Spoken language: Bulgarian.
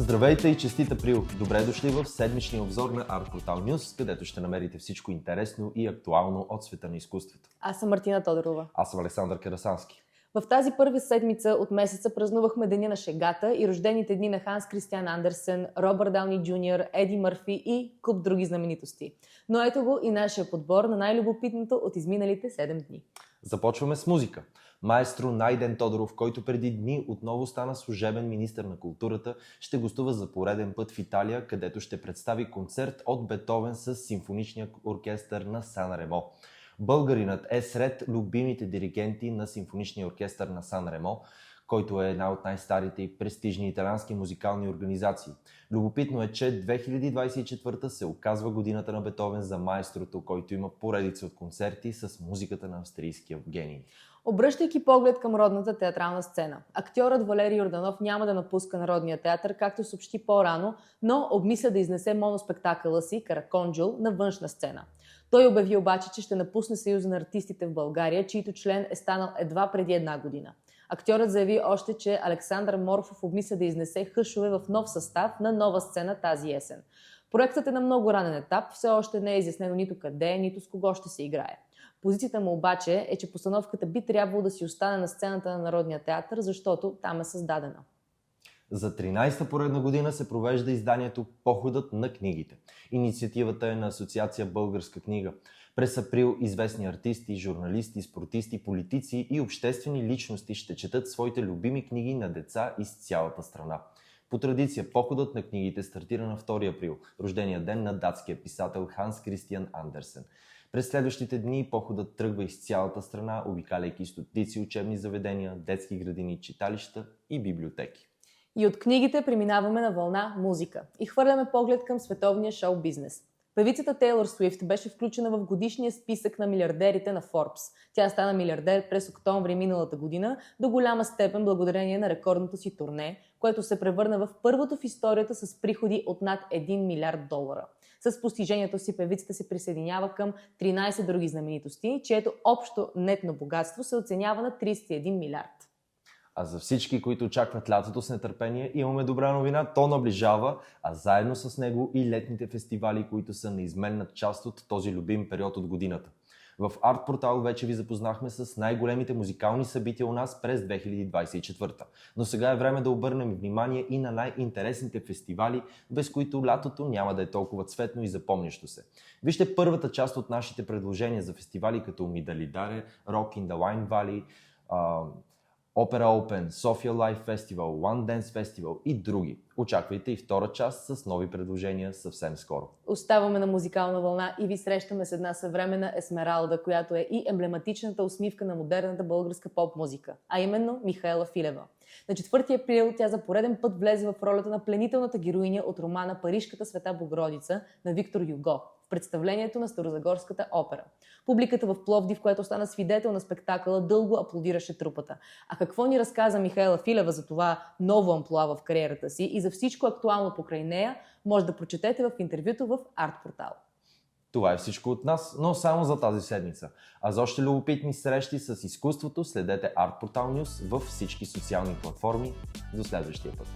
Здравейте и честит април! Добре дошли в седмичния обзор на Art Portal News, където ще намерите всичко интересно и актуално от света на изкуството. Аз съм Мартина Тодорова. Аз съм Александър Карасански. В тази първа седмица от месеца празнувахме Деня на шегата и рождените дни на Ханс Кристиан Андерсен, Робърт Дауни Джуниор, Еди Мърфи и куп други знаменитости. Но ето го и нашия подбор на най-любопитното от изминалите 7 дни. Започваме с музика. Маестро Найден Тодоров, който преди дни отново стана служебен министър на културата, ще гостува за пореден път в Италия, където ще представи концерт от Бетовен с симфоничния оркестър на Сан Ремо. Българинът е сред любимите диригенти на симфоничния оркестър на Сан Ремо, който е една от най-старите и престижни италиански музикални организации. Любопитно е, че 2024 се оказва годината на Бетовен за маестрото, който има поредица от концерти с музиката на австрийския гений. Обръщайки поглед към родната театрална сцена, актьорът Валери Йорданов няма да напуска Народния театър, както съобщи по-рано, но обмисля да изнесе моноспектакъла си Караконджол на външна сцена. Той обяви обаче, че ще напусне Съюза на артистите в България, чийто член е станал едва преди една година. Актьорът заяви още, че Александър Морфов обмисля да изнесе Хъшове в нов състав на нова сцена тази есен. Проектът е на много ранен етап, все още не е изяснено нито къде, нито с кого ще се играе. Позицията му обаче е, че постановката би трябвало да си остане на сцената на Народния театър, защото там е създадена. За 13-та поредна година се провежда изданието Походът на книгите. Инициативата е на Асоциация Българска книга. През април известни артисти, журналисти, спортисти, политици и обществени личности ще четат своите любими книги на деца из цялата страна. По традиция, Походът на книгите стартира на 2 април, рождения ден на датския писател Ханс Кристиан Андерсен. През следващите дни походът тръгва из цялата страна, обикаляйки стотици учебни заведения, детски градини, читалища и библиотеки. И от книгите преминаваме на вълна музика и хвърляме поглед към световния шоу-бизнес. Певицата Тейлор Суифт беше включена в годишния списък на милиардерите на Forbes. Тя стана милиардер през октомври миналата година, до голяма степен благодарение на рекордното си турне, което се превърна в първото в историята с приходи от над $1 милиард. С постижението си певицата се присъединява към 13 други знаменитости, чието общо нетно богатство се оценява на 31 милиард. А за всички, които очакват лятото с нетърпение, имаме добра новина. То наближава, а заедно с него и летните фестивали, които са неизменна част от този любим период от годината. В Art Portal вече ви запознахме с най-големите музикални събития у нас през 2024. Но сега е време да обърнем внимание и на най-интересните фестивали, без които лятото няма да е толкова цветно и запомнящо се. Вижте първата част от нашите предложения за фестивали като Мидалидаре, Rock in the Wine Valley, Opera Open, Sofia Live Festival, One Dance Festival и други. Очаквайте и втора част с нови предложения съвсем скоро. Оставаме на музикална вълна и ви срещаме с една съвременна Есмералда, която е и емблематичната усмивка на модерната българска поп-музика, а именно Михаела Филева. На 4 април тя за пореден път влезе в ролята на пленителната героиня от романа Парижката света Богородица на Виктор Юго в представлението на Старозагорската опера. Публиката в Пловдив, която стана свидетел на спектакъла, дълго аплодираше трупата. А какво ни разказа Михаела Филева за това ново амплоа в кариерата си и за всичко актуално покрай нея, може да прочетете в интервюто в Art Portal. Това е всичко от нас, но само за тази седмица. А за още любопитни срещи с изкуството следете Art Portal News във всички социални платформи. До следващия път!